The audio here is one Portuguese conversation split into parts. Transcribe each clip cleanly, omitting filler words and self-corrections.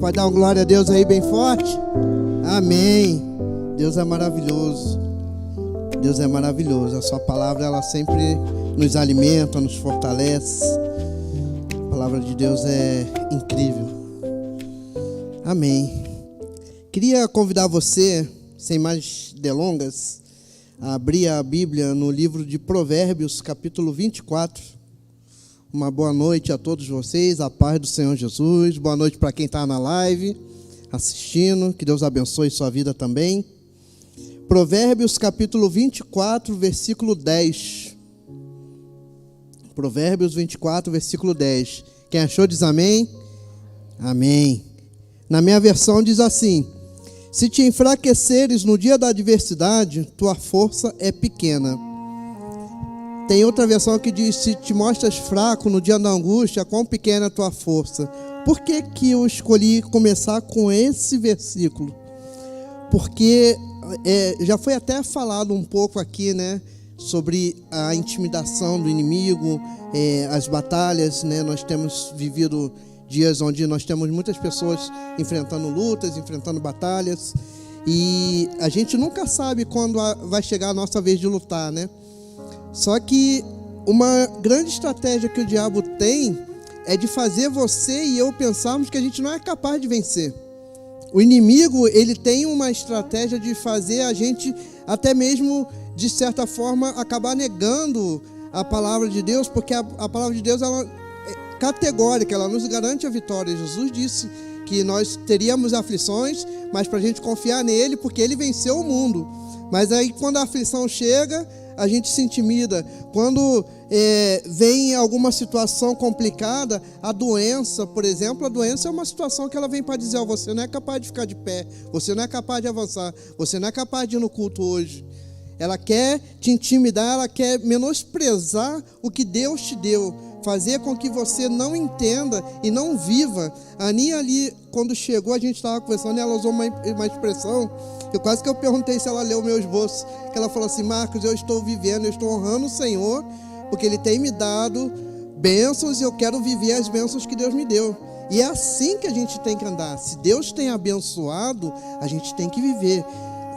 Pode dar uma glória a Deus aí bem forte? Amém. Deus é maravilhoso. Deus é maravilhoso. A sua palavra, ela sempre nos alimenta, nos fortalece. A palavra de Deus é incrível. Amém. Queria convidar você, sem mais delongas, a abrir a Bíblia no livro de Provérbios, capítulo 24. Uma boa noite a todos vocês, a paz do Senhor Jesus. Boa noite para quem está na live, assistindo. Que Deus abençoe sua vida também. Provérbios, capítulo 24, versículo 10. Provérbios 24, versículo 10. Quem achou diz amém? Amém. Na minha versão diz assim: se te enfraqueceres no dia da adversidade, tua força é pequena. Tem outra versão que diz: se te mostras fraco no dia da angústia, quão pequena é a tua força. Por que que eu escolhi começar com esse versículo? Porque já foi até falado um pouco aqui, né, sobre a intimidação do inimigo, as batalhas, né? Nós temos vivido dias onde nós temos muitas pessoas enfrentando lutas, enfrentando batalhas, e a gente nunca sabe quando vai chegar a nossa vez de lutar, né? Só que uma grande estratégia que o diabo tem é de fazer você e eu pensarmos que a gente não é capaz de vencer. O inimigo, ele tem uma estratégia de fazer a gente até mesmo, de certa forma, acabar negando a palavra de Deus, porque a palavra de Deus, ela é categórica, ela nos garante a vitória. Jesus disse que nós teríamos aflições, mas para a gente confiar nele, porque ele venceu o mundo. Mas aí quando a aflição chega, a gente se intimida. Quando vem alguma situação complicada, a doença, por exemplo, a doença é uma situação que ela vem para dizer: você não é capaz de ficar de pé, você não é capaz de avançar, você não é capaz de ir no culto hoje. Ela quer te intimidar, ela quer menosprezar o que Deus te deu, fazer com que você não entenda e não viva. A Aninha ali, quando chegou, a gente estava conversando e ela usou uma expressão, quase que eu perguntei se ela leu o meu esboço, que ela falou assim: Marcos, eu estou vivendo, eu estou honrando o Senhor, porque Ele tem me dado bênçãos e eu quero viver as bênçãos que Deus me deu. E é assim que a gente tem que andar. Se Deus tem abençoado, a gente tem que viver.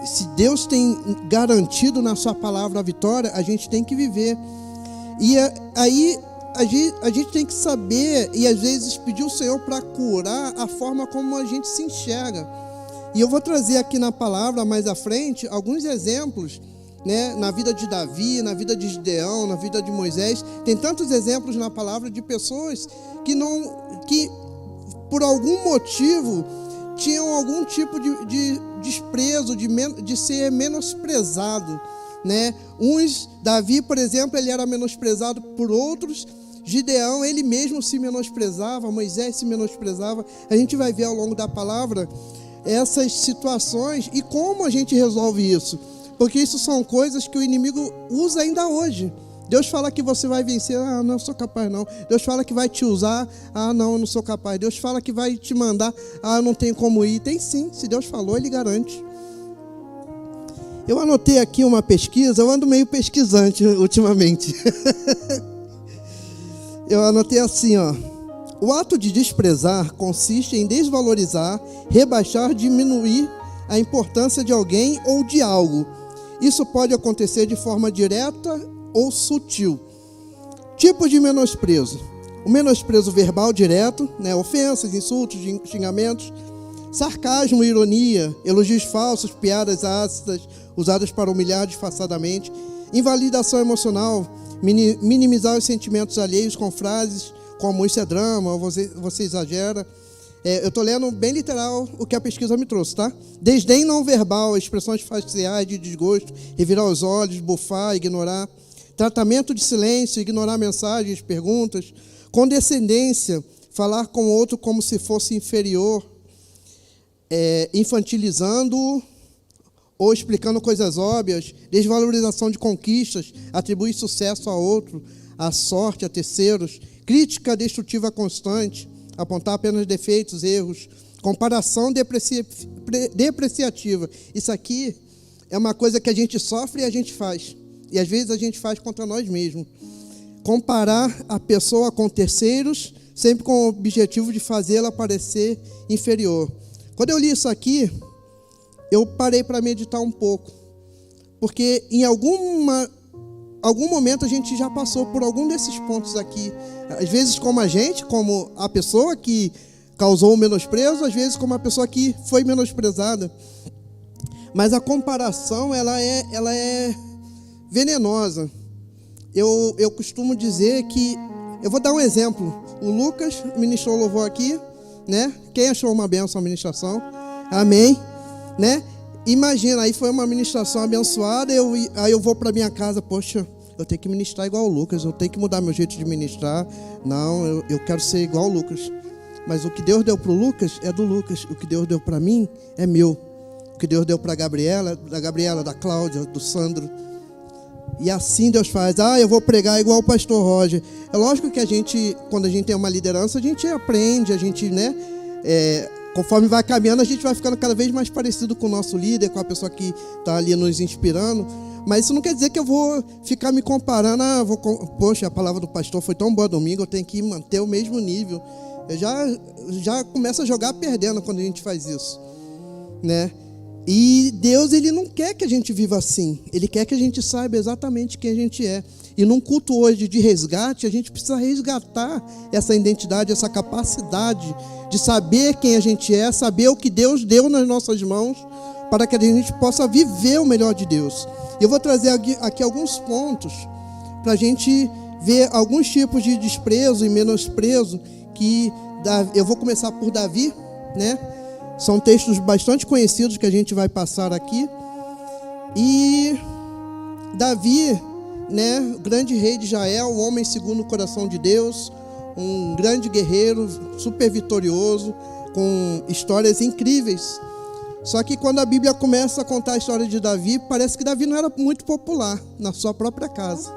Se Deus tem garantido na sua palavra a vitória, a gente tem que viver. E aí a gente tem que saber e às vezes pedir ao Senhor para curar a forma como a gente se enxerga. E eu vou trazer aqui na palavra, mais à frente, alguns exemplos, né, na vida de Davi, na vida de Gideão, na vida de Moisés. Tem tantos exemplos na palavra de pessoas que por algum motivo tinham algum tipo de desprezo, de ser menosprezado, né? Davi, por exemplo, ele era menosprezado por outros. Gideão, ele mesmo se menosprezava. Moisés se menosprezava. A gente vai ver ao longo da palavra essas situações e como a gente resolve isso, porque isso são coisas que o inimigo usa ainda hoje. Deus fala que você vai vencer, não sou capaz não. Deus fala que vai te usar, não, eu não sou capaz. Deus fala que vai te mandar, eu não tenho como ir. Tem sim, se Deus falou, Ele garante. Eu anotei aqui uma pesquisa, eu ando meio pesquisante ultimamente. Eu anotei assim, o ato de desprezar consiste em desvalorizar, rebaixar, diminuir a importância de alguém ou de algo. Isso pode acontecer de forma direta ou sutil. Tipos de menosprezo: o menosprezo verbal direto, né, ofensas, insultos, xingamentos, sarcasmo, ironia, elogios falsos, piadas ácidas usadas para humilhar disfarçadamente, invalidação emocional, minimizar os sentimentos alheios com frases como isso é drama, ou você exagera. Eu estou lendo bem literal o que a pesquisa me trouxe, tá? Desdém não verbal, expressões faciais de desgosto, revirar os olhos, bufar, ignorar. Tratamento de silêncio, ignorar mensagens, perguntas. Condescendência, falar com o outro como se fosse inferior, infantilizando ou explicando coisas óbvias. Desvalorização de conquistas, atribuir sucesso a outro, a sorte, a terceiros. Crítica destrutiva constante, apontar apenas defeitos, erros. Comparação depreciativa. Isso aqui é uma coisa que a gente sofre e a gente faz. E às vezes a gente faz contra nós mesmos. Comparar a pessoa com terceiros sempre com o objetivo de fazê-la parecer inferior. Quando eu li isso aqui, eu parei para meditar um pouco, porque em algum momento a gente já passou por algum desses pontos aqui, às vezes como a pessoa que causou o menosprezo, às vezes como a pessoa que foi menosprezada. Mas a comparação, ela é venenosa. Eu costumo dizer que, eu vou dar um exemplo. O Lucas ministrou louvor aqui, né? Quem achou uma bênção a ministração? Amém, né? Imagina, aí foi uma ministração abençoada, aí eu vou para minha casa, poxa, eu tenho que ministrar igual o Lucas, eu tenho que mudar meu jeito de ministrar. Não, eu quero ser igual o Lucas. Mas o que Deus deu para o Lucas é do Lucas, o que Deus deu para mim é meu. O que Deus deu para a Gabriela, da Cláudia, do Sandro. E assim Deus faz. Eu vou pregar igual o pastor Roger. É lógico que quando a gente tem uma liderança, a gente aprende, a gente, né? Conforme vai caminhando, a gente vai ficando cada vez mais parecido com o nosso líder, com a pessoa que está ali nos inspirando. Mas isso não quer dizer que eu vou ficar me comparando. Poxa, a palavra do pastor foi tão boa domingo, eu tenho que manter o mesmo nível. Eu já começo a jogar perdendo quando a gente faz isso, né? E Deus, Ele não quer que a gente viva assim. Ele quer que a gente saiba exatamente quem a gente é. E num culto hoje de resgate, a gente precisa resgatar essa identidade, essa capacidade de saber quem a gente é, saber o que Deus deu nas nossas mãos, para que a gente possa viver o melhor de Deus. Eu vou trazer aqui alguns pontos para a gente ver alguns tipos de desprezo e menosprezo que eu vou começar por Davi, né? São textos bastante conhecidos que a gente vai passar aqui. E Davi, né, o grande rei de Israel, um homem segundo o coração de Deus, um grande guerreiro, super vitorioso, com histórias incríveis. Só que quando a Bíblia começa a contar a história de Davi, parece que Davi não era muito popular na sua própria casa,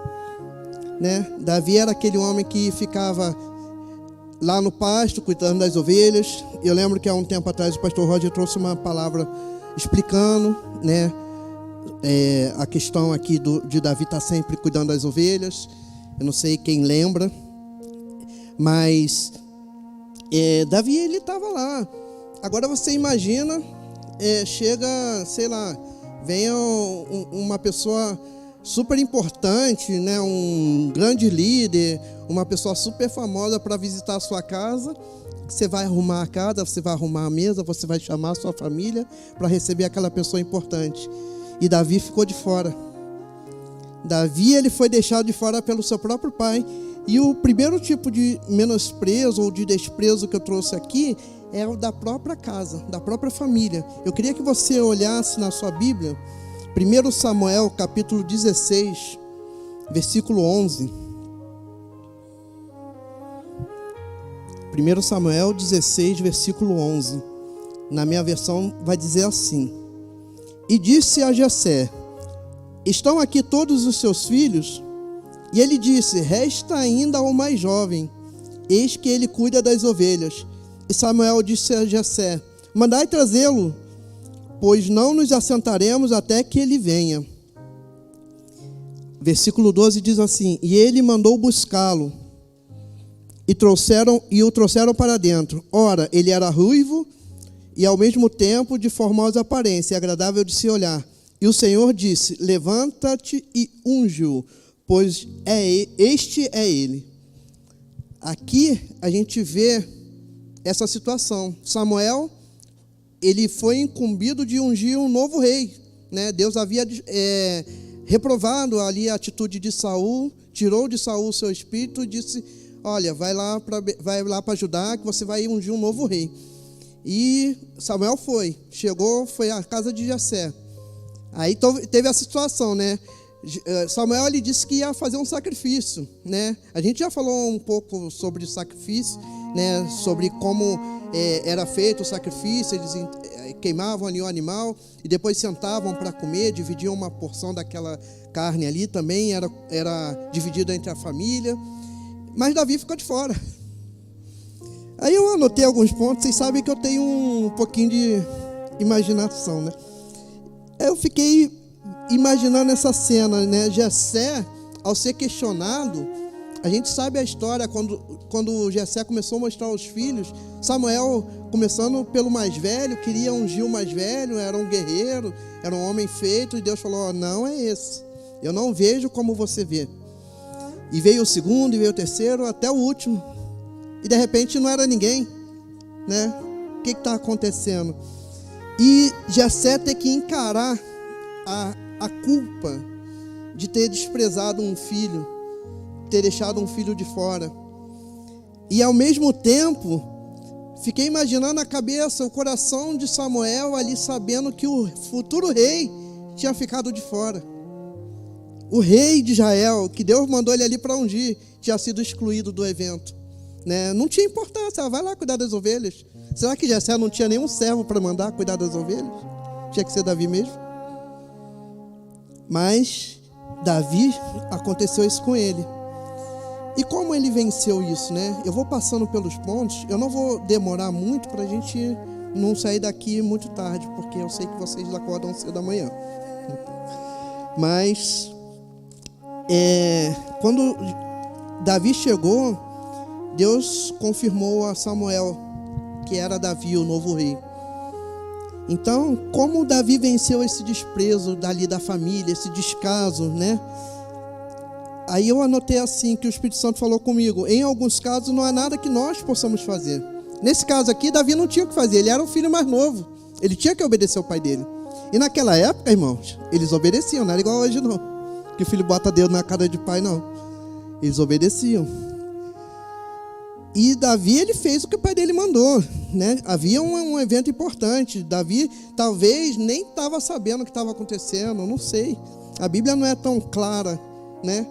né? Davi era aquele homem que ficava lá no pasto, cuidando das ovelhas. Eu lembro que há um tempo atrás o pastor Roger trouxe uma palavra explicando, né, a questão aqui de Davi estar sempre cuidando das ovelhas. Eu não sei quem lembra, mas Davi, ele estava lá. Agora você imagina, chega, sei lá, vem uma pessoa super importante, né, um grande líder, uma pessoa super famosa para visitar a sua casa. Você vai arrumar a casa, você vai arrumar a mesa, você vai chamar a sua família para receber aquela pessoa importante. E Davi ficou de fora. Davi, ele foi deixado de fora pelo seu próprio pai. E o primeiro tipo de menosprezo ou de desprezo que eu trouxe aqui é o da própria casa, da própria família. Eu queria que você olhasse na sua Bíblia, 1 Samuel, capítulo 16, versículo 11. 1 Samuel 16, versículo 11. Na minha versão vai dizer assim: E disse a Jessé: Estão aqui todos os seus filhos? E ele disse: Resta ainda o mais jovem, eis que ele cuida das ovelhas. E Samuel disse a Jessé: Mandai trazê-lo, pois não nos assentaremos até que ele venha. Versículo 12 diz assim: E ele mandou buscá-lo, e o trouxeram para dentro. Ora, ele era ruivo e ao mesmo tempo de formosa aparência, agradável de se olhar. E o Senhor disse: Levanta-te e unge-o, pois este é ele. Aqui a gente vê essa situação. Samuel, ele foi incumbido de ungir um novo rei, né? Deus havia reprovado ali a atitude de Saul, tirou de Saul o seu espírito e disse: Olha, vai lá para Judá que você vai ungir um novo rei. E Samuel foi à casa de Jessé. Aí teve a situação, né? Samuel, ele disse que ia fazer um sacrifício, né? A gente já falou um pouco sobre sacrifício, né? Sobre como era feito o sacrifício. Eles queimavam ali o animal e depois sentavam para comer, dividiam uma porção daquela carne ali, também era dividida entre a família. Mas Davi ficou de fora. Aí eu anotei alguns pontos. Vocês sabem que eu tenho um pouquinho de imaginação, né? Eu fiquei imaginando essa cena, né? Jessé, ao ser questionado, A gente sabe a história, quando Jessé começou a mostrar os filhos, Samuel, começando pelo mais velho, queria ungir o mais velho, era um guerreiro, era um homem feito, e Deus falou, não é esse, eu não vejo como você vê. E veio o segundo, e veio o terceiro, até o último, e de repente não era ninguém, né? O que está acontecendo? E Jessé tem que encarar a culpa de ter desprezado um filho, ter deixado um filho de fora. E ao mesmo tempo, fiquei imaginando a cabeça, o coração de Samuel ali, sabendo que o futuro rei tinha ficado de fora. O rei de Israel, que Deus mandou ele ali para ungir, tinha sido excluído do evento, né? Não tinha importância, vai lá cuidar das ovelhas. Será que Jessé não tinha nenhum servo para mandar cuidar das ovelhas? Tinha que ser Davi mesmo. Mas Davi, aconteceu isso com ele. E como ele venceu isso, né? Eu vou passando pelos pontos, eu não vou demorar muito para a gente não sair daqui muito tarde, porque eu sei que vocês acordam cedo da manhã. Mas, quando Davi chegou, Deus confirmou a Samuel que era Davi, o novo rei. Então, como Davi venceu esse desprezo dali da família, esse descaso, né? Aí eu anotei assim, que o Espírito Santo falou comigo, em alguns casos não há nada que nós possamos fazer. Nesse caso aqui, Davi não tinha o que fazer, ele era o filho mais novo, ele tinha que obedecer ao pai dele. E naquela época, irmãos, eles obedeciam, não era igual hoje não, que o filho bota dedo na cara de pai, não. Eles obedeciam. E Davi, ele fez o que o pai dele mandou, né? Havia um evento importante. Davi talvez nem estava sabendo o que estava acontecendo, não sei. A Bíblia não é tão clara, né?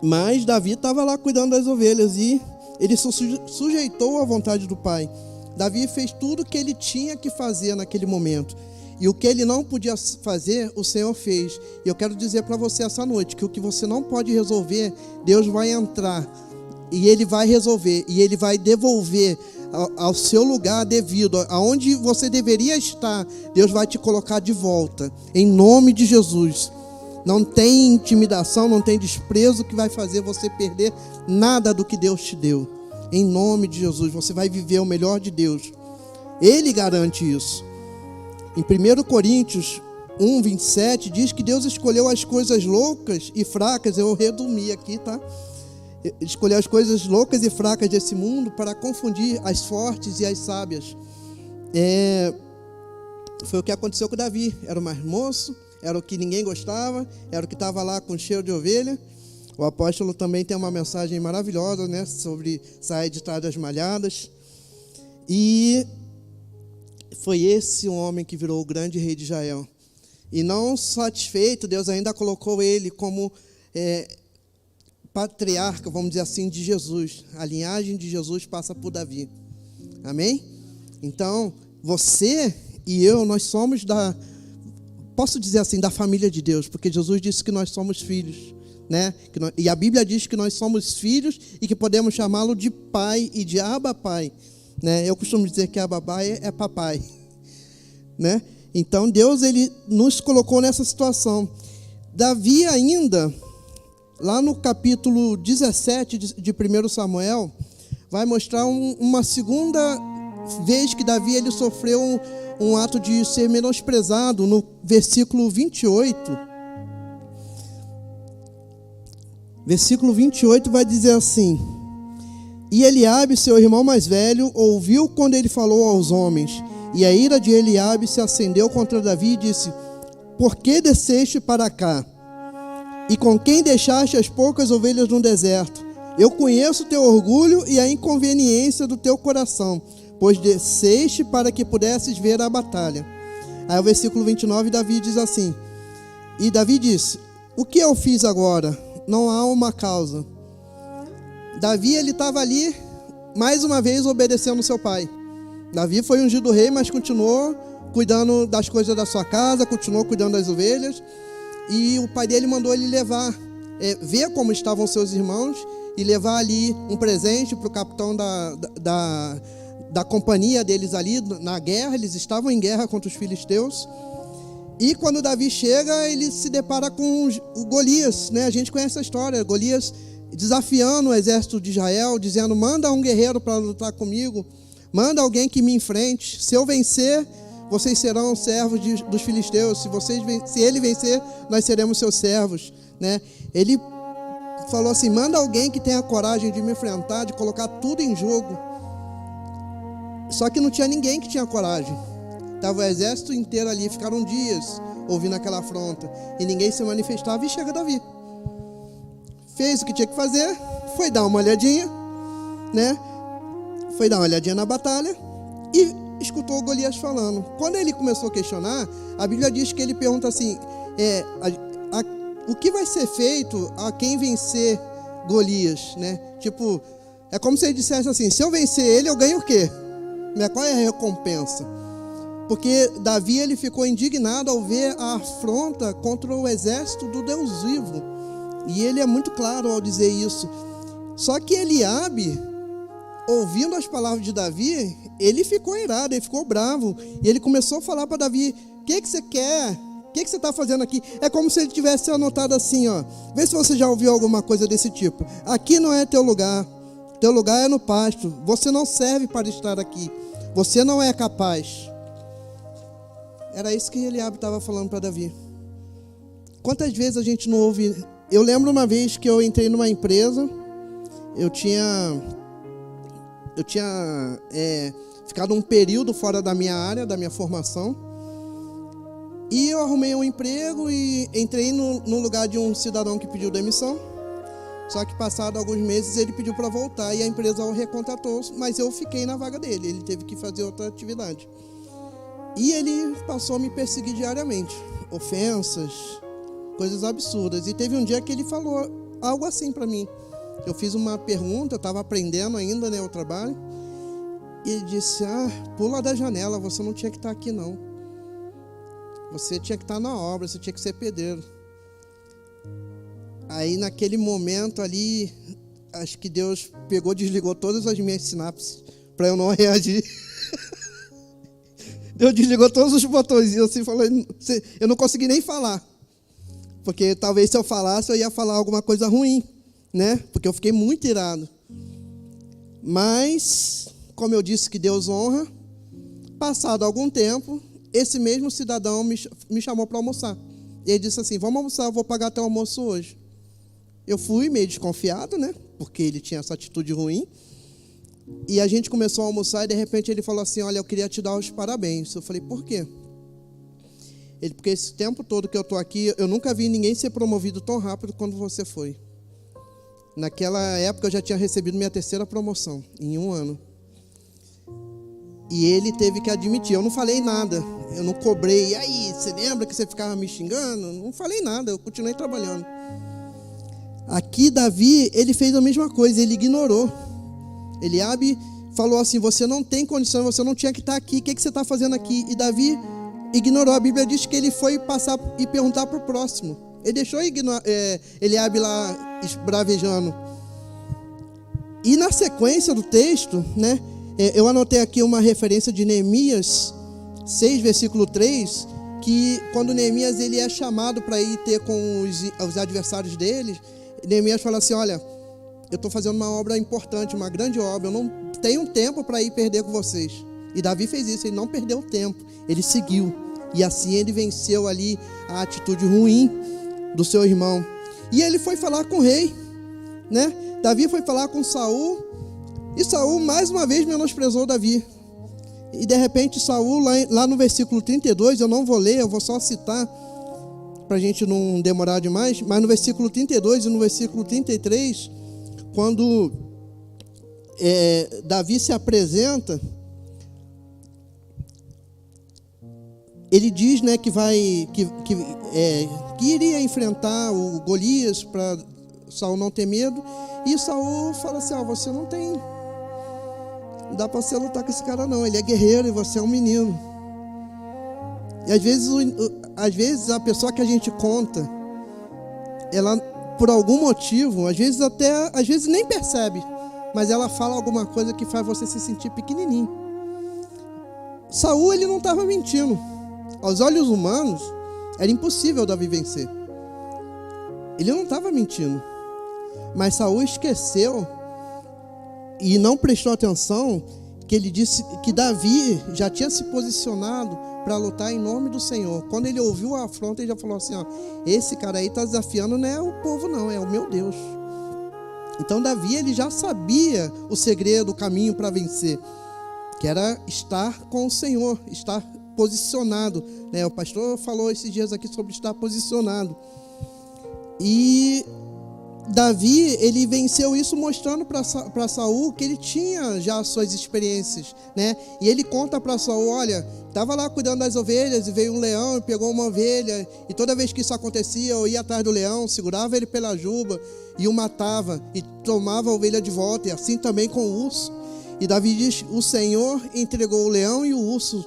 Mas Davi estava lá cuidando das ovelhas e ele se sujeitou à vontade do pai. Davi fez tudo o que ele tinha que fazer naquele momento. E o que ele não podia fazer, o Senhor fez. E eu quero dizer para você essa noite, que o que você não pode resolver, Deus vai entrar e Ele vai resolver, e Ele vai devolver ao seu lugar devido, aonde você deveria estar, Deus vai te colocar de volta, em nome de Jesus. Não tem intimidação, não tem desprezo que vai fazer você perder nada do que Deus te deu. Em nome de Jesus, você vai viver o melhor de Deus. Ele garante isso. Em 1 Coríntios 1:27 diz que Deus escolheu as coisas loucas e fracas, eu resumi aqui, tá? Escolheu as coisas loucas e fracas desse mundo para confundir as fortes e as sábias. Foi o que aconteceu com Davi. Era o mais moço, era o que ninguém gostava, era o que estava lá com cheiro de ovelha. O apóstolo também tem uma mensagem maravilhosa, né, sobre sair de trás das malhadas. E foi esse homem que virou o grande rei de Israel. E não satisfeito, Deus ainda colocou ele como patriarca, vamos dizer assim, de Jesus. A linhagem de Jesus passa por Davi. Amém? Então, você e eu, nós somos posso dizer assim, da família de Deus, porque Jesus disse que nós somos filhos, né? E a Bíblia diz que nós somos filhos e que podemos chamá-lo de pai e de Abba Pai, né? Eu costumo dizer que Abba Pai é papai, né? Então, Deus, ele nos colocou nessa situação. Davi ainda, lá no capítulo 17 de 1 Samuel, vai mostrar uma segunda vez que Davi ele sofreu um ato de ser menosprezado. No versículo 28. Versículo 28 vai dizer assim: E Eliabe, seu irmão mais velho, ouviu quando ele falou aos homens, e a ira de Eliabe se acendeu contra Davi e disse: Por que desceste para cá? E com quem deixaste as poucas ovelhas no deserto? Eu conheço o teu orgulho e a inconveniência do teu coração, pois desceste para que pudesses ver a batalha. Aí o versículo 29, Davi diz assim: E Davi disse: O que eu fiz agora? Não há uma causa. Davi, ele estava ali, mais uma vez, obedecendo seu pai. Davi foi ungido rei, mas continuou cuidando das coisas da sua casa, continuou cuidando das ovelhas. E o pai dele mandou ele levar, ver como estavam seus irmãos e levar ali um presente para o capitão da companhia deles ali na guerra. Eles estavam em guerra contra os filisteus. E quando Davi chega, ele se depara com o Golias, né? A gente conhece a história. Golias desafiando o exército de Israel, dizendo: manda um guerreiro para lutar comigo, manda alguém que me enfrente. Se eu vencer, vocês serão servos dos filisteus. Se ele vencer, nós seremos seus servos, né? Ele falou assim: manda alguém que tenha coragem de me enfrentar, de colocar tudo em jogo. Só que não tinha ninguém que tinha coragem. Estava o exército inteiro ali, ficaram dias ouvindo aquela afronta, e ninguém se manifestava. E chega Davi, fez o que tinha que fazer, foi dar uma olhadinha, né? Foi dar uma olhadinha na batalha e escutou Golias falando. Quando ele começou a questionar, a Bíblia diz que ele pergunta assim: o que vai ser feito a quem vencer Golias, né? Tipo, é como se ele dissesse assim: se eu vencer ele, eu ganho o quê? Qual é a recompensa? Porque Davi, ele ficou indignado ao ver a afronta contra o exército do Deus vivo. E ele é muito claro ao dizer isso. Só que Eliabe, ouvindo as palavras de Davi, ele ficou irado, ele ficou bravo. E ele começou a falar para Davi: o que você quer? O que você está fazendo aqui? É como se ele tivesse anotado assim, ó. Vê se você já ouviu alguma coisa desse tipo. Aqui não é teu lugar. Teu lugar é no pasto. Você não serve para estar aqui. Você não é capaz. Era isso que Eliabe estava falando para Davi. Quantas vezes a gente não ouve? Eu lembro uma vez que eu entrei numa empresa. Eu tinha ficado um período fora da minha área, da minha formação. E eu arrumei um emprego e entrei no lugar de um cidadão que pediu demissão. Só que passado alguns meses ele pediu para voltar e a empresa o recontratou, mas eu fiquei na vaga dele. Ele teve que fazer outra atividade. E ele passou a me perseguir diariamente. Ofensas, coisas absurdas. E teve um dia que ele falou algo assim para mim. Eu fiz uma pergunta, eu estava aprendendo ainda, né, o trabalho. E ele disse: pula da janela, você não tinha que estar aqui não. Você tinha que estar na obra, você tinha que ser pedreiro. Aí naquele momento ali, acho que Deus pegou, desligou todas as minhas sinapses para eu não reagir. Deus desligou todos os botões, assim, falando, eu não consegui nem falar. Porque talvez se eu falasse, eu ia falar alguma coisa ruim, né? Porque eu fiquei muito irado. Mas, como eu disse que Deus honra, passado algum tempo, esse mesmo cidadão me chamou para almoçar. E ele disse assim: vamos almoçar, eu vou pagar teu almoço hoje. Eu fui meio desconfiado, né? Porque ele tinha essa atitude ruim. E a gente começou a almoçar e de repente ele falou assim: olha, eu queria te dar os parabéns. Eu falei: por quê? Porque esse tempo todo que eu estou aqui, eu nunca vi ninguém ser promovido tão rápido quanto você foi. Naquela época eu já tinha recebido minha 3ª promoção, em 1 ano. E ele teve que admitir, eu não falei nada, eu não cobrei. E aí, você lembra que você ficava me xingando? Não falei nada, eu continuei trabalhando. Aqui Davi, ele fez a mesma coisa, ele ignorou. Eliabe falou assim: você não tem condição, você não tinha que estar aqui, o que você está fazendo aqui? E Davi ignorou. A Bíblia diz que ele foi passar e perguntar para o próximo. Ele deixou Eliabe lá esbravejando. E na sequência do texto, né, eu anotei aqui uma referência de Neemias 6, versículo 3, que quando Neemias ele é chamado para ir ter com os adversários dele, Neemias fala assim: olha, eu estou fazendo uma obra importante, uma grande obra, eu não tenho tempo para ir perder com vocês. E Davi fez isso, ele não perdeu tempo, ele seguiu. E assim ele venceu ali a atitude ruim do seu irmão. E ele foi falar com o rei, né? Davi foi falar com Saul, e Saul mais uma vez menosprezou Davi. E de repente Saul, lá no versículo 32, eu não vou ler, eu vou só citar, para a gente não demorar demais, mas no versículo 32 e no versículo 33, quando Davi se apresenta, ele diz, né, que iria enfrentar o Golias para Saul não ter medo. E Saul fala assim: você não dá para você lutar com esse cara não, ele é guerreiro e você é um menino. E às vezes a pessoa que a gente conta, ela por algum motivo, às vezes nem percebe, mas ela fala alguma coisa que faz você se sentir pequenininho. Saul, ele não estava mentindo. Aos olhos humanos, era impossível Davi vencer. Ele não estava mentindo. Mas Saul esqueceu e não prestou atenção que ele disse que Davi já tinha se posicionado para lutar em nome do Senhor. Quando ele ouviu a afronta, ele já falou assim, ó, esse cara aí está desafiando não é o povo não, é o meu Deus. Então Davi, ele já sabia o segredo, o caminho para vencer, que era estar com o Senhor, estar posicionado, né? O pastor falou esses dias aqui sobre estar posicionado. E Davi, ele venceu isso mostrando para Saul que ele tinha já suas experiências, né? E ele conta para Saul, olha, estava lá cuidando das ovelhas e veio um leão e pegou uma ovelha, e toda vez que isso acontecia, eu ia atrás do leão, segurava ele pela juba e o matava e tomava a ovelha de volta, e assim também com o urso. E Davi diz, o Senhor entregou o leão e o urso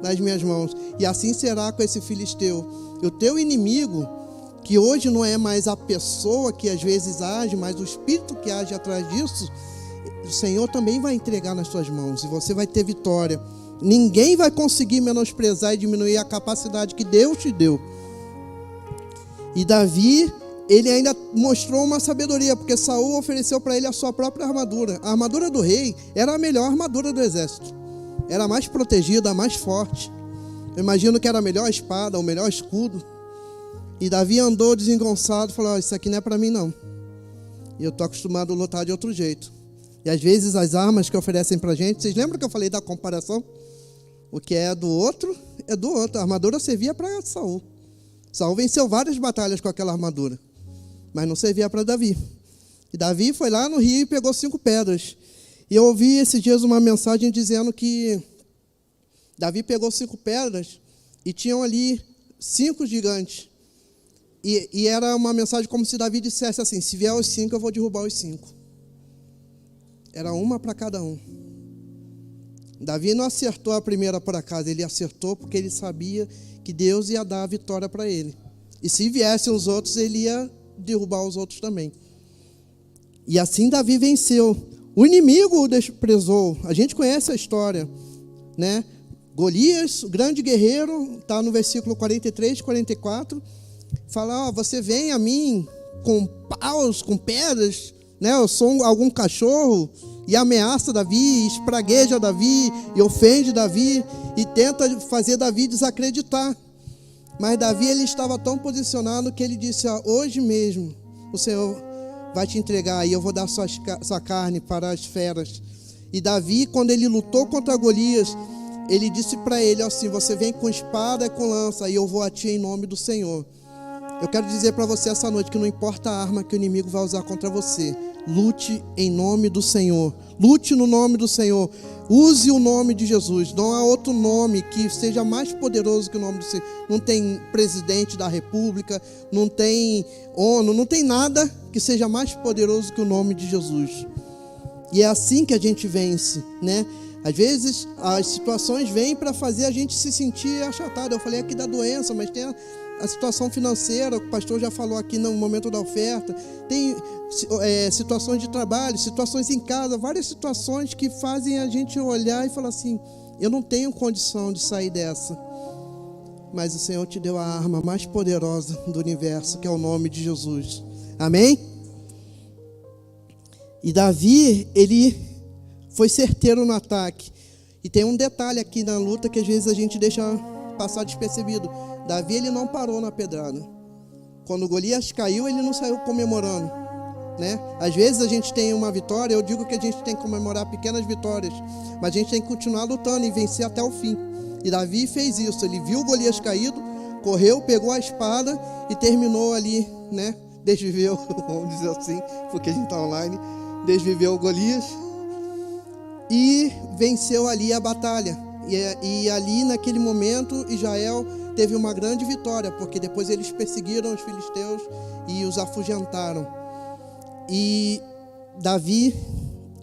nas minhas mãos, e assim será com esse filisteu. E o teu inimigo, que hoje não é mais a pessoa que às vezes age, mas o espírito que age atrás disso, o Senhor também vai entregar nas tuas mãos, e você vai ter vitória. Ninguém vai conseguir menosprezar e diminuir a capacidade que Deus te deu. E Davi, ele ainda mostrou uma sabedoria, porque Saul ofereceu para ele a sua própria armadura. A armadura do rei era a melhor armadura do exército, era a mais protegida, a mais forte. Eu imagino que era a melhor espada, o melhor escudo. E Davi andou desengonçado e falou, isso aqui não é para mim não, e eu estou acostumado a lutar de outro jeito. E às vezes as armas que oferecem para a gente, vocês lembram que eu falei da comparação? O que é do outro, é do outro. A armadura servia para Saul. Saul venceu várias batalhas com aquela armadura, mas não servia para Davi. E Davi foi lá no rio e pegou 5 pedras. E eu ouvi esses dias uma mensagem dizendo que Davi pegou 5 pedras e tinham ali 5 gigantes. E era uma mensagem como se Davi dissesse assim, se vier os 5, eu vou derrubar os 5. Era uma para cada um. Davi não acertou a primeira por acaso, ele acertou porque ele sabia que Deus ia dar a vitória para ele. E se viessem os outros, ele ia derrubar os outros também. E assim Davi venceu. O inimigo o desprezou. A gente conhece a história, né? Golias, o grande guerreiro, está no versículo 43, 44, fala, ó, você vem a mim com paus, com pedras, né? Eu sou algum cachorro, e ameaça Davi, espragueja Davi, e ofende Davi, e tenta fazer Davi desacreditar. Mas Davi, ele estava tão posicionado que ele disse, ó, hoje mesmo o Senhor vai te entregar, e eu vou dar sua carne para as feras. E Davi, quando ele lutou contra Golias, ele disse para ele assim, você vem com espada e com lança, e eu vou a ti em nome do Senhor. Eu quero dizer para você essa noite que não importa a arma que o inimigo vai usar contra você, lute em nome do Senhor, lute no nome do Senhor, use o nome de Jesus. Não há outro nome que seja mais poderoso que o nome do Senhor. Não tem presidente da república, não tem ONU, não tem nada que seja mais poderoso que o nome de Jesus. E é assim que a gente vence, né? Às vezes as situações vêm para fazer a gente se sentir achatado. Eu falei aqui da doença, mas tem a situação financeira, o pastor já falou aqui no momento da oferta, tem situações de trabalho, situações em casa, várias situações que fazem a gente olhar e falar assim, eu não tenho condição de sair dessa, mas o Senhor te deu a arma mais poderosa do universo, que é o nome de Jesus, amém? E Davi, ele foi certeiro no ataque, e tem um detalhe aqui na luta que às vezes a gente deixa passar despercebido. Davi, ele não parou na pedrada. Quando Golias caiu, ele não saiu comemorando, né? Às vezes a gente tem uma vitória, eu digo que a gente tem que comemorar pequenas vitórias, mas a gente tem que continuar lutando e vencer até o fim. E Davi fez isso, ele viu Golias caído, correu, pegou a espada e terminou ali, né? Desviveu, vamos dizer assim, porque a gente está online, desviveu Golias e venceu ali a batalha. E ali naquele momento Israel teve uma grande vitória, porque depois eles perseguiram os filisteus e os afugentaram. E Davi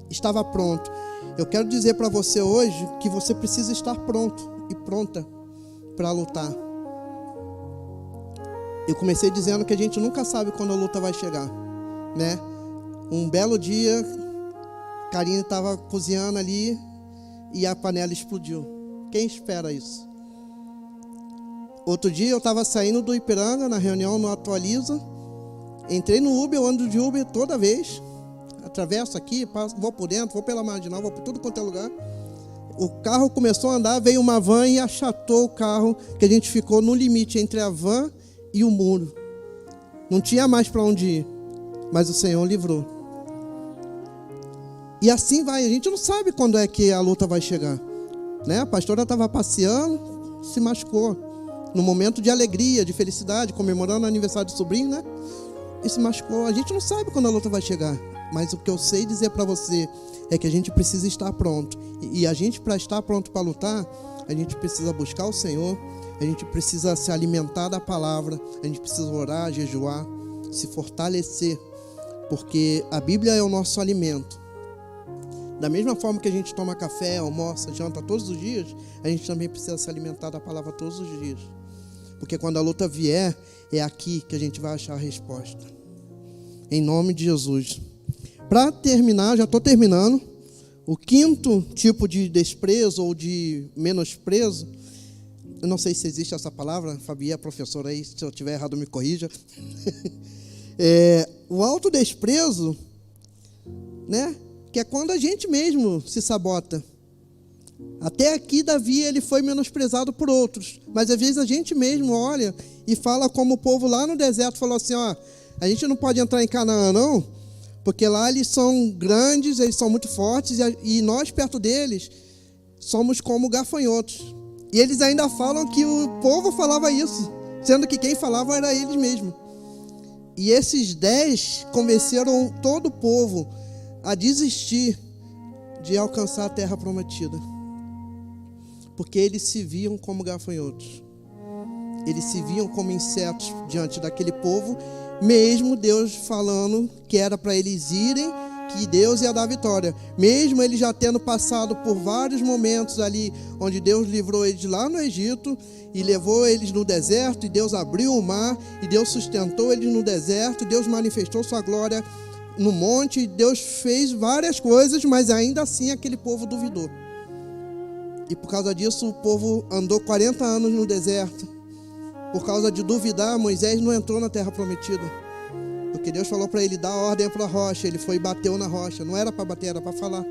estava pronto. Eu quero dizer para você hoje que você precisa estar pronto e pronta para lutar. Eu comecei dizendo que a gente nunca sabe quando a luta vai chegar, né? Um belo dia, Karine estava cozinhando ali e a panela explodiu. Quem espera isso? Outro dia eu estava saindo do Ipiranga, na reunião no Atualiza, Entrei no Uber, eu ando de Uber toda vez. Atravesso aqui, passo, vou por dentro, vou pela marginal, vou por tudo quanto é lugar. O carro começou a andar, veio uma van e achatou o carro, que a gente ficou no limite entre a van e o muro. Não tinha mais para onde ir, mas o Senhor livrou. E assim vai, a gente não sabe quando é que a luta vai chegar. Né? A pastora estava passeando, se machucou. No momento de alegria, de felicidade, comemorando o aniversário do sobrinho, né? E se machucou. A gente não sabe quando a luta vai chegar. Mas o que eu sei dizer para você é que a gente precisa estar pronto. E a gente, para estar pronto para lutar, a gente precisa buscar o Senhor, a gente precisa se alimentar da palavra, a gente precisa orar, jejuar, se fortalecer, porque a Bíblia é o nosso alimento. Da mesma forma que a gente toma café, almoça, janta todos os dias, a gente também precisa se alimentar da palavra todos os dias. Porque quando a luta vier, é aqui que a gente vai achar a resposta. Em nome de Jesus. Para terminar, já estou terminando, o quinto tipo de desprezo ou de menosprezo, eu não sei se existe essa palavra, Fabi, a professora aí, se eu estiver errado me corrija. O autodesprezo, né? Que é quando a gente mesmo se sabota. Até aqui Davi ele foi menosprezado por outros, mas às vezes a gente mesmo olha e fala como o povo lá no deserto falou assim, ó, a gente não pode entrar em Canaã não, porque lá eles são grandes, eles são muito fortes e nós perto deles somos como gafanhotos. E eles ainda falam que o povo falava isso, sendo que quem falava era eles mesmos. E esses 10 convenceram todo o povo a desistir de alcançar a terra prometida. Porque eles se viam como gafanhotos. Eles se viam como insetos diante daquele povo, mesmo Deus falando que era para eles irem, que Deus ia dar a vitória. Mesmo eles já tendo passado por vários momentos ali, onde Deus livrou eles lá no Egito, e levou eles no deserto, e Deus abriu o mar, e Deus sustentou eles no deserto, e Deus manifestou sua glória no monte, e Deus fez várias coisas, mas ainda assim aquele povo duvidou. E por causa disso o povo andou 40 anos no deserto. Por causa de duvidar, Moisés não entrou na terra prometida. Porque Deus falou para ele dar ordem para a rocha. Ele foi e bateu na rocha. Não era para bater, era para falar.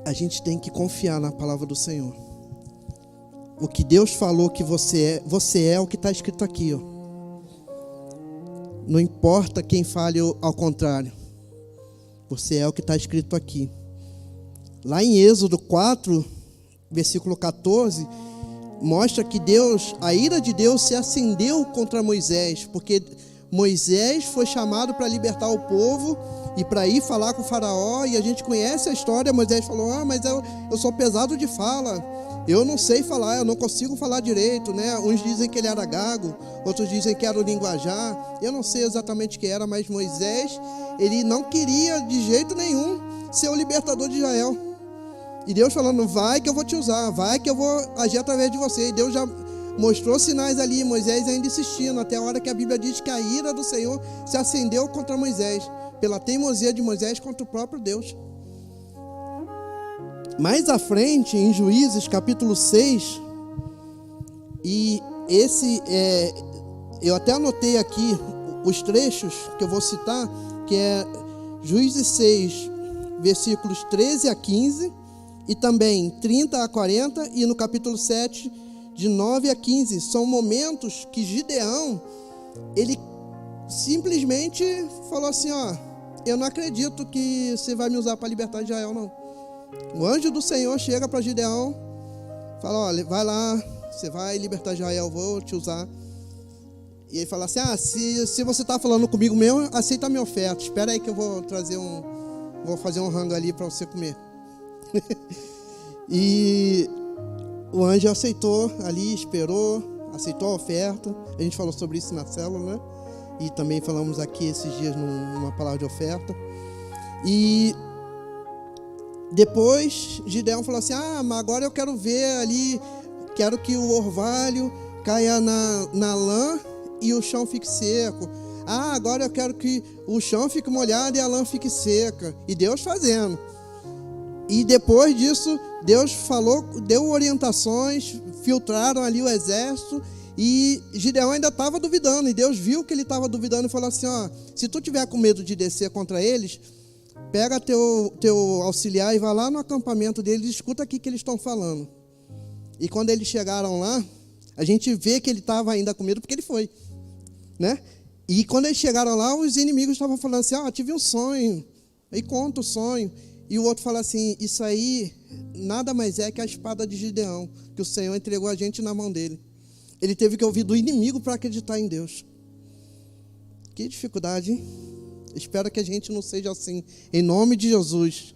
A gente tem que confiar na palavra do Senhor. O que Deus falou que você é o que está escrito aqui. Ó. Não importa quem fale ao contrário. Você é o que está escrito aqui. Lá em Êxodo 4, versículo 14, mostra que a ira de Deus se acendeu contra Moisés, porque Moisés foi chamado para libertar o povo e para ir falar com o faraó, e a gente conhece a história. Moisés falou, mas eu sou pesado de fala, eu não sei falar, eu não consigo falar direito, né? Uns dizem que ele era gago, outros dizem que era o linguajar, eu não sei exatamente o que era, mas Moisés, ele não queria de jeito nenhum ser o libertador de Israel. E Deus falando, vai que eu vou te usar, vai que eu vou agir através de você. E Deus já mostrou sinais ali, Moisés ainda insistindo, até a hora que a Bíblia diz que a ira do Senhor se acendeu contra Moisés, pela teimosia de Moisés contra o próprio Deus. Mais à frente, em Juízes, capítulo 6, e eu até anotei aqui os trechos que eu vou citar, que é Juízes 6, versículos 13 a 15, e também 30 a 40, e no capítulo 7, de 9 a 15. São momentos que Gideão, ele simplesmente falou assim, ó, eu não acredito que você vai me usar para libertar Israel, não. O anjo do Senhor chega para Gideão, fala, olha, vai lá, você vai libertar Israel, vou te usar. E ele fala assim, se você está falando comigo mesmo, aceita a minha oferta, espera aí que eu vou fazer um rango ali para você comer. E o anjo aceitou ali, esperou, aceitou a oferta. A gente falou sobre isso na célula, né? E também falamos aqui esses dias numa palavra de oferta. E depois Gideão falou assim, mas agora eu quero ver ali, quero que o orvalho caia na lã e o chão fique seco. Agora eu quero que o chão fique molhado e a lã fique seca. E Deus fazendo. E depois disso, Deus falou, deu orientações, filtraram ali o exército, E Gideão ainda estava duvidando, e Deus viu que ele estava duvidando e falou assim, ó, se tu tiver com medo de descer contra eles, pega teu auxiliar e vai lá no acampamento deles e escuta aqui que eles estão falando. E quando eles chegaram lá, a gente vê que ele estava ainda com medo porque ele foi, né? E quando eles chegaram lá, os inimigos estavam falando assim, tive um sonho, aí conta o sonho. E o outro fala assim, isso aí nada mais é que a espada de Gideão, que o Senhor entregou a gente na mão dele. Ele teve que ouvir do inimigo para acreditar em Deus. Que dificuldade, hein? Espero que a gente não seja assim. Em nome de Jesus.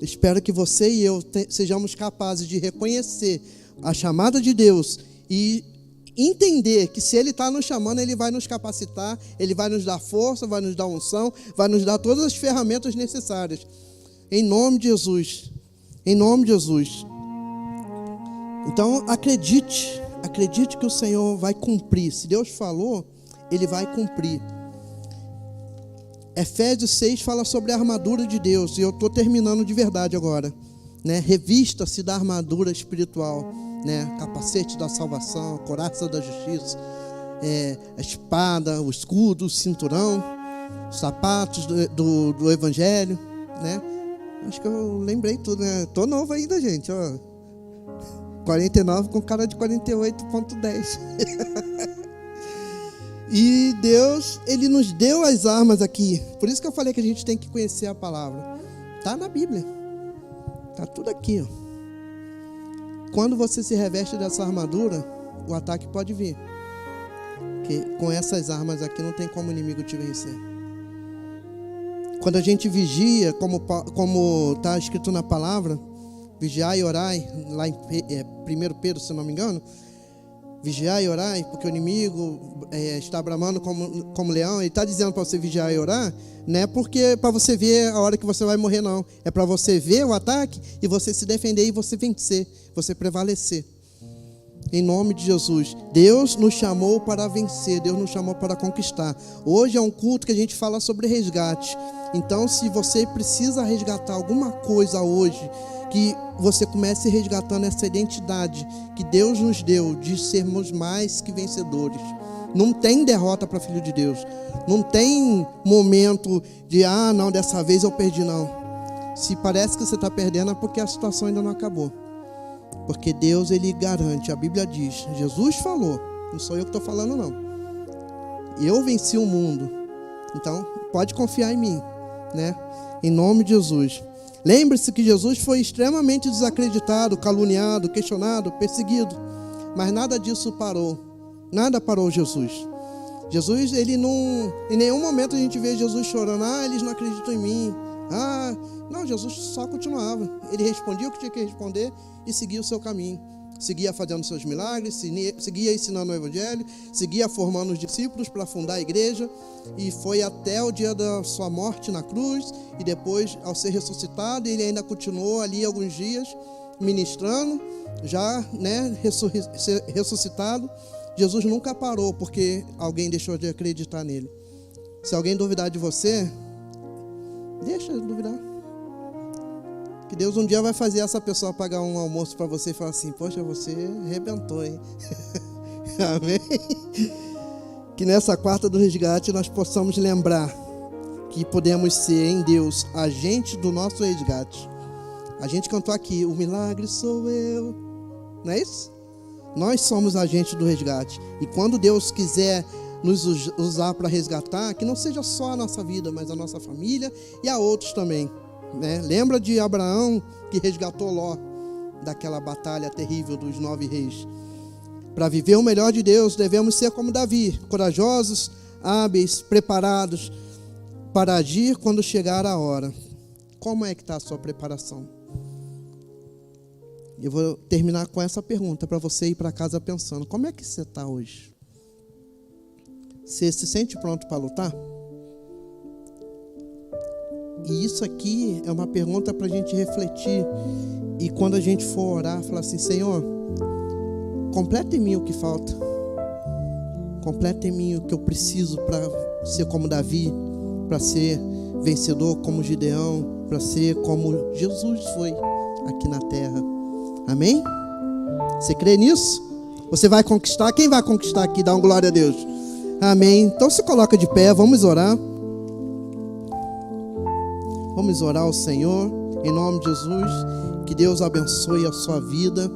Espero que você e eu sejamos capazes de reconhecer a chamada de Deus e entender que se Ele está nos chamando, Ele vai nos capacitar, Ele vai nos dar força, vai nos dar unção, vai nos dar todas as ferramentas necessárias. Em nome de Jesus. Em nome de Jesus. Então, acredite que o Senhor vai cumprir. Se Deus falou, Ele vai cumprir. Efésios 6 fala sobre a armadura de Deus. E eu estou terminando de verdade agora, né? Revista-se da armadura espiritual, né? Capacete da salvação, couraça da justiça, a espada, o escudo, o cinturão, os sapatos do evangelho, né? Acho que eu lembrei tudo, né? Tô novo ainda, gente, ó. 49 com cara de 48.10. E Deus, Ele nos deu as armas aqui. Por isso que eu falei que a gente tem que conhecer a palavra. Está na Bíblia. Está tudo aqui, ó. Quando você se reveste dessa armadura, o ataque pode vir. Porque com essas armas aqui não tem como o inimigo te vencer. Quando a gente vigia, como está escrito na palavra, vigiai e orai, lá em 1 Pedro, se não me engano, vigiar e orar, porque o inimigo está bramando como leão. Ele está dizendo para você vigiar e orar, não é porque para você ver a hora que você vai morrer, não. É para você ver o ataque e você se defender e você vencer, você prevalecer. Em nome de Jesus. Deus nos chamou para vencer, Deus nos chamou para conquistar. Hoje é um culto que a gente fala sobre resgate. Então, se você precisa resgatar alguma coisa hoje, que você comece resgatando essa identidade que Deus nos deu de sermos mais que vencedores. Não tem derrota para filho de Deus. Não tem momento de, não, dessa vez eu perdi, não. Se parece que você está perdendo é porque a situação ainda não acabou. Porque Deus, Ele garante, a Bíblia diz, Jesus falou, não sou eu que estou falando, não. Eu venci o mundo. Então, pode confiar em mim, né? Em nome de Jesus. Lembre-se que Jesus foi extremamente desacreditado, caluniado, questionado, perseguido. Mas nada disso parou. Nada parou Jesus. Jesus, Ele não... Em nenhum momento a gente vê Jesus chorando. Eles não acreditam em mim. Não, Jesus só continuava. Ele respondia o que tinha que responder e seguia o seu caminho. Seguia fazendo seus milagres, seguia ensinando o Evangelho, seguia formando os discípulos para fundar a igreja, e foi até o dia da sua morte na cruz, e depois, ao ser ressuscitado, ele ainda continuou ali alguns dias ministrando, já, né, ressuscitado. Jesus nunca parou porque alguém deixou de acreditar nele. Se alguém duvidar de você, deixa de duvidar. Que Deus um dia vai fazer essa pessoa pagar um almoço para você e falar assim, poxa, você arrebentou, hein? Amém? Que nessa quarta do resgate nós possamos lembrar que podemos ser em Deus agentes do nosso resgate. A gente cantou aqui, o milagre sou eu. Não é isso? Nós somos agentes do resgate. E quando Deus quiser nos usar para resgatar, que não seja só a nossa vida, mas a nossa família e a outros também. Né? Lembra de Abraão que resgatou Ló daquela batalha terrível dos 9 reis. Para viver o melhor de Deus, devemos ser como Davi, corajosos, hábeis, preparados para agir quando chegar a hora. Como é que está a sua preparação? Eu vou terminar com essa pergunta para você ir para casa pensando. Como é que você está hoje? Você se sente pronto para lutar? E isso aqui é uma pergunta para a gente refletir. E quando a gente for orar, falar assim, Senhor, completa em mim o que falta. Completa em mim o que eu preciso para ser como Davi, para ser vencedor como Gideão, para ser como Jesus foi aqui na terra. Amém? Você crê nisso? Você vai conquistar? Quem vai conquistar aqui? Dá uma glória a Deus. Amém. Então se coloca de pé, vamos orar. Vamos orar ao Senhor, em nome de Jesus. Que Deus abençoe a sua vida.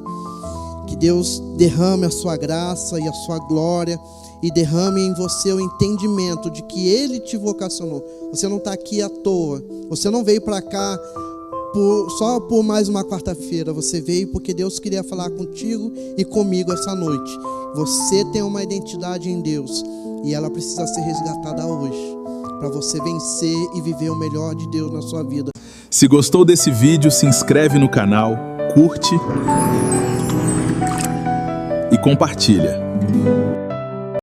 Que Deus derrame a sua graça e a sua glória. E derrame em você o entendimento de que Ele te vocacionou. Você não está aqui à toa. Você não veio para cá só por mais uma quarta-feira. Você veio porque Deus queria falar contigo e comigo essa noite. Você tem uma identidade em Deus e ela precisa ser resgatada hoje, para você vencer e viver o melhor de Deus na sua vida. Se gostou desse vídeo, se inscreve no canal, curte e compartilha.